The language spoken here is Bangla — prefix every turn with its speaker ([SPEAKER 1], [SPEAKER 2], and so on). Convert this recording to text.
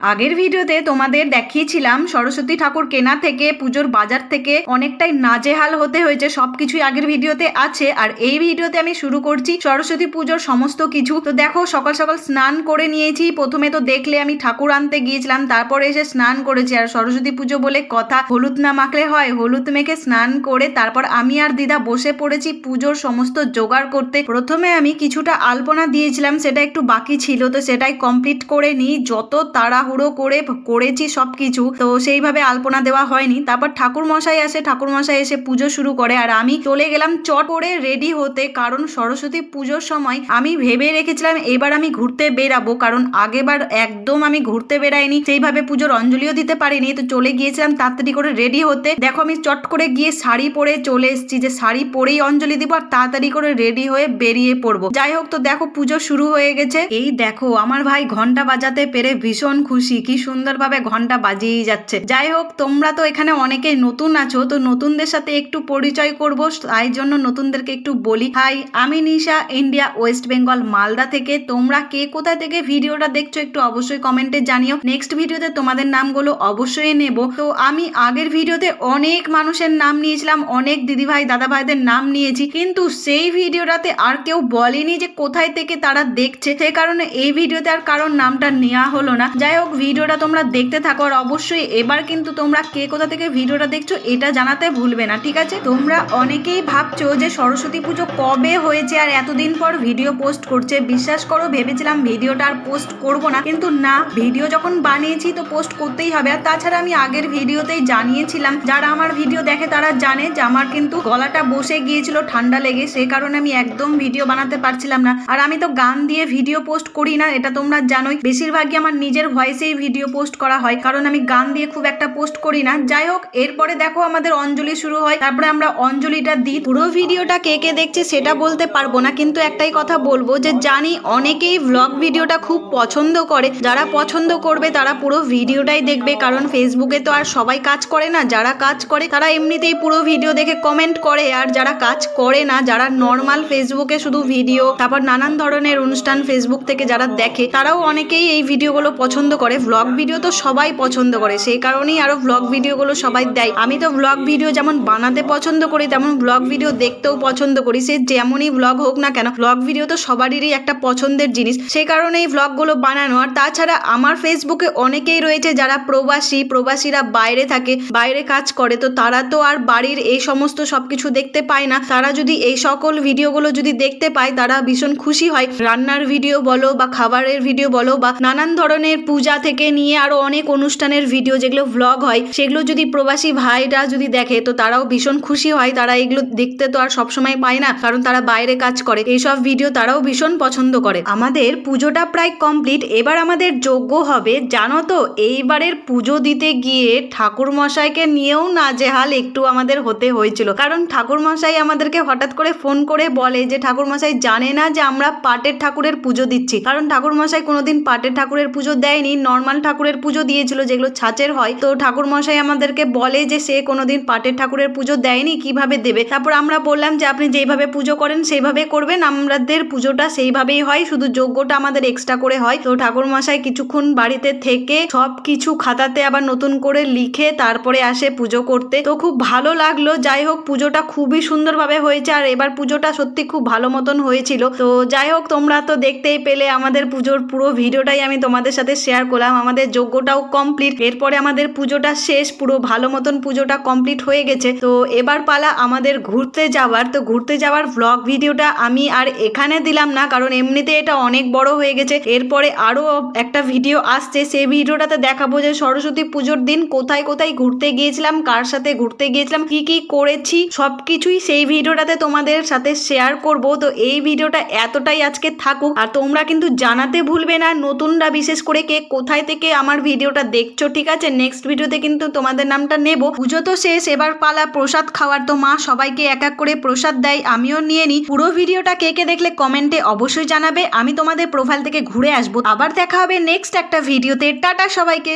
[SPEAKER 1] আগের ভিডিওতে তোমাদের দেখিয়েছিলাম সরস্বতী ঠাকুর কেনা থেকে পুজোর বাজার থেকে অনেকটাই নাজেহাল হতে হয়েছে, সবকিছুই আগের ভিডিওতে আছে। আর এই ভিডিওতে আমি শুরু করছি সরস্বতী পুজোর সমস্ত কিছু। তো দেখো, সকাল সকাল স্নান করে নিয়েছি। প্রথমে তো দেখলে আমি ঠাকুর আনতে গিয়েছিলাম, তারপরে এসে স্নান করেছি। আর সরস্বতী পুজো বলে কথা, হলুদ না মাখলে হয়? হলুদ মেখে স্নান করে তারপর আমি আর দিদা বসে পড়েছি পুজোর সমস্ত জোগাড় করতে। প্রথমে আমি কিছুটা আলপনা দিয়েছিলাম, সেটা একটু বাকি ছিল, তো সেটাই কমপ্লিট করে নিই। যত তাড়াহুড়ো করে করেছি সবকিছু, তো সেইভাবে আলপনা দেওয়া হয়নি। তারপর ঠাকুর মশাই আসে, ঠাকুর মশাই এসে পুজো শুরু করে, আর আমি চলে গেলাম চট করে রেডি হতে। কারণ সরস্বতী পুজোর সময় আমি ভেবে রেখেছিলাম এবার আমি ঘুরতে বেরাবো, কারণ আগেবার একদম আমি ঘুরতে বেরাইনি, সেইভাবে পুজোর অঞ্জলিও দিতে পারিনি। তো চলে গিয়েছিলাম তাড়াতাড়ি করে রেডি হতে। দেখো, আমি চট করে গিয়ে শাড়ি পরে চলে এসেছি, যে শাড়ি পরেই অঞ্জলি দিব আর তাড়াতাড়ি করে রেডি হয়ে বেরিয়ে পড়বো। যাই হোক, তো দেখো পুজো শুরু হয়ে গেছে। এই দেখো, আমার ভাই ঘন্টা বাজাতে পেরে ভীষণ খুশি, কি সুন্দরভাবে ঘন্টা বাজিয়েই যাচ্ছে। যাই হোক, তোমরা তো এখানে অনেকেই নতুন আছো, তো নতুনদের সাথে একটু পরিচয় করব, তাই জন্য নতুনদেরকে একটু বলি। হাই, আমি নিশা, ইন্ডিয়া, ওয়েস্ট বেঙ্গল, মালদা থেকে। তোমরা কে কোথা থেকে ভিডিওটা দেখছো একটু অবশ্যই কমেন্টে জানিও। নেক্সট ভিডিওতে তোমাদের নামগুলো অবশ্যই নেব। তো আমি আগের ভিডিওতে অনেক মানুষের নাম নিয়েছিলাম, অনেক দিদিভাই দাদা ভাইদের নাম নিয়েছি, কিন্তু সেই ভিডিওটাতে আর কেউ বলেনি যে কোথায় থেকে তারা দেখছে, সেই কারণে এই ভিডিওতে আর কারোর নামটা নেওয়া হলো না। যাই হোক, ভিডিওটা তোমরা দেখতে থাকো, আর অবশ্যই এবার কিন্তু তোমরা কে কোথা থেকে ভিডিওটা দেখছো এটা জানাতে ভুলবে না, ঠিক আছে? তোমরা অনেকেই ভাবছো যে সরস্বতী পুজো কবে হয়েছে আর এতদিন পর ভিডিও পোস্ট করছে। বিশ্বাস করো, ভেবেছিলাম ভিডিওটা আর পোস্ট করব না, কিন্তু না, ভিডিও যখন বানিয়েছি তো পোস্ট করতেই হবে। আর তাছাড়া আমি আগের ভিডিওতেই জানিয়েছিলাম, যারা আমার ভিডিও দেখে তারা জানে যে আমার কিন্তু গলাটা বসে গিয়েছিল ঠান্ডা লেগে, সেই কারণে আমি একদম ভিডিও বানাতে পারছিলাম না। আর আমি তো গান দিয়ে ভিডিও পোস্ট করি না, এটা তোমরা জানোই। বেশিরভাগই আমার নিজের ভয়েসেই ভিডিও পোস্ট করা হয়, কারণ আমি গান দিয়ে খুব একটা পোস্ট করি না। যাই হোক, এরপরে দেখো আমাদের অঞ্জলি শুরু হয়, তারপরে আমরা অঞ্জলিটা দিই। পুরো ভিডিওটা কে কে দেখছে সেটা বলতে পারবো না, কিন্তু একটাই কথা বলবো যে জানি অনেকেই ভ্লগ ভিডিওটা খুব পছন্দ করে। যারা পছন্দ করবে তারা পুরো ভিডিওটাই দেখবে, কারণ ফেসবুকে তো আর সবাই কাজ করে না। যারা কাজ করে তারা এমনিতেই পুরো ভিডিও দেখে কমেন্ট করে, আর যারা কাজ করে না, যারা নর্মাল ফেসবুকে শুধু ভিডিও তারপর নানান ধরনের অনুষ্ঠান ফেসবুক থেকে যারা দেখে, তারাও অনেকেই এই ভিডিওগুলো পছন্দ করে। ভ্লগ ভিডিও তো সবাই পছন্দ করে, সেই কারণেই আরো ভ্লগ ভিডিওগুলো সবাই দেয়। আমি তো ভ্লগ ভিডিও যেমন বানাতে পছন্দ করি, তেমন ভ্লগ ভিডিও দেখতেও পছন্দ করি। সে যেমনই ভ্লগ হোক না কেন, ভ্লগ ভিডিও তো সবারই একটা পছন্দের জিনিস, সেই কারণেই ভ্লগগুলো বানানো। আর তাছাড়া আমার ফেসবুকে অনেকেই রয়েছে যারা প্রবাসীরা বাইরে থাকে, বাইরে কাজ করে, তো তারা তো আর বাড়ির এই সমস্ত সবকিছু দেখতে পায় না। তারা যদি এই সকল ভিডিওগুলো যদি দেখতে পায়, তারা ভীষণ খুশি হয়। রান্নার ভিডিও বলো বা খাবারের ভিডিও বলো বা নানান ধরনের পূজা থেকে নিয়ে আরো অনেক অনুষ্ঠানের ভিডিও যেগুলো ভ্লগ হয়, সেগুলো যদি প্রবাসী ভাইরা যদি দেখে, তো তারাও ভীষণ খুশি হয়। তারা এগুলো দেখতে তো আর সবসময় পায় না, কারণ তারা বাইরে কাজ করে। এইসব ভিডিও তারাও ভীষণ পছন্দ করে। আমাদের পুজোটা প্রায় কমপ্লিট, এবার আমাদের যজ্ঞ হবে। জানো তো, এইবারের পুজো দিতে গিয়ে ঠাকুর মশাইকে নিয়েও নাজেহাল একটু আমাদের হতে হয়েছিল, কারণ ঠাকুর মশাই আমাদেরকে হঠাৎ করে ফোন করে বলে যে ঠাকুর মশাই জানে না যে আমরা পাটের ঠাকুরের পুজো দিচ্ছি, কারণ ঠাকুর মশাই কোনোদিন পাটের ঠাকুরের পুজো দেয়নি, নর্মাল ঠাকুরের পুজো দিয়েছিল যেগুলো ছাঁচের হয়। তো ঠাকুর মশাই আমাদেরকে বলে যে সে কোনোদিন পাটের ঠাকুরের পুজো দেয়নি, কিভাবে দেবে। তারপর আমরা বললাম যে আপনি যেইভাবে পুজো করেন সেইভাবে করবেন, আমাদের পুজোটা সেইভাবেই হয়, শুধু যজ্ঞটা আমাদের এক্সট্রা করে হয়। তো ঠাকুর মশাই কিছুক্ষণ বাড়িতে থেকে সব কিছু খাতাতে আবার নতুন করে লিখে তারপরে আসে পুজো করতে। তো খুব ভালো লাগলো। যাই হোক, পুজোটা খুবই সুন্দরভাবে হয়েছে, আর এবার পুজোটা সত্যি খুব ভালো মতন হয়েছিল। তো যাই হোক, তোমরা তো দেখতেই পেলে আমাদের পুজোর পুরো ভিডিওটাই আমি তোমাদের সাথে শেয়ার করলাম। আমাদের যজ্ঞটাও কমপ্লিট, এরপরে আমাদের পুজোটা শেষ, পুরো ভালো মতন পুজোটা কমপ্লিট হয়ে গেছে। তো এবার পালা আমাদের ঘুরতে যাওয়ার। তো ঘুরতে যাওয়ার ভ্লগ ভিডিওটা আমি আর এখানে দিলাম না, কারণ এমনিতে এটা অনেক বড় হয়ে গেছে। এরপরে আরো একটা ভিডিও আসছে, সেই ভিডিওটাতে দেখাবো যে সরস্বতী পুজোর দিন কোথায় কোথায় ঘুরতে গিয়েছিলাম, কার সাথে ঘুরতে গিয়েছিলাম, কি কি করেছি, সবকিছুই সেই ভিডিওটাতে তোমাদের সাথে শেয়ার করব। তো এই ভিডিওটা এতটাই আজকে থাকুক, আর তোমরা কিন্তু জানাতে ভুলবে না নতুনরা বিশেষ করে কে কোথায় থেকে আমার ভিডিওটা দেখছো, ঠিক আছে? নেক্সট ভিডিওতে কিন্তু তোমাদের নামটা নেব। পুজো তো শেষ, এবার পালা প্রসাদ খাওয়ার। তো মা সবাইকে এক এক করে প্রসাদ দেয়, আমিও নিয়ে নিই। পুরো ভিডিওটা কে কে দেখলে কমেন্টে অবশ্যই জানাবে। আমি তোমাদের প্রোফাইল থেকে ঘুরে আসবো। আবার দেখা হবে নেক্সট একটা ভিডিওতে। টাটা সবাইকে।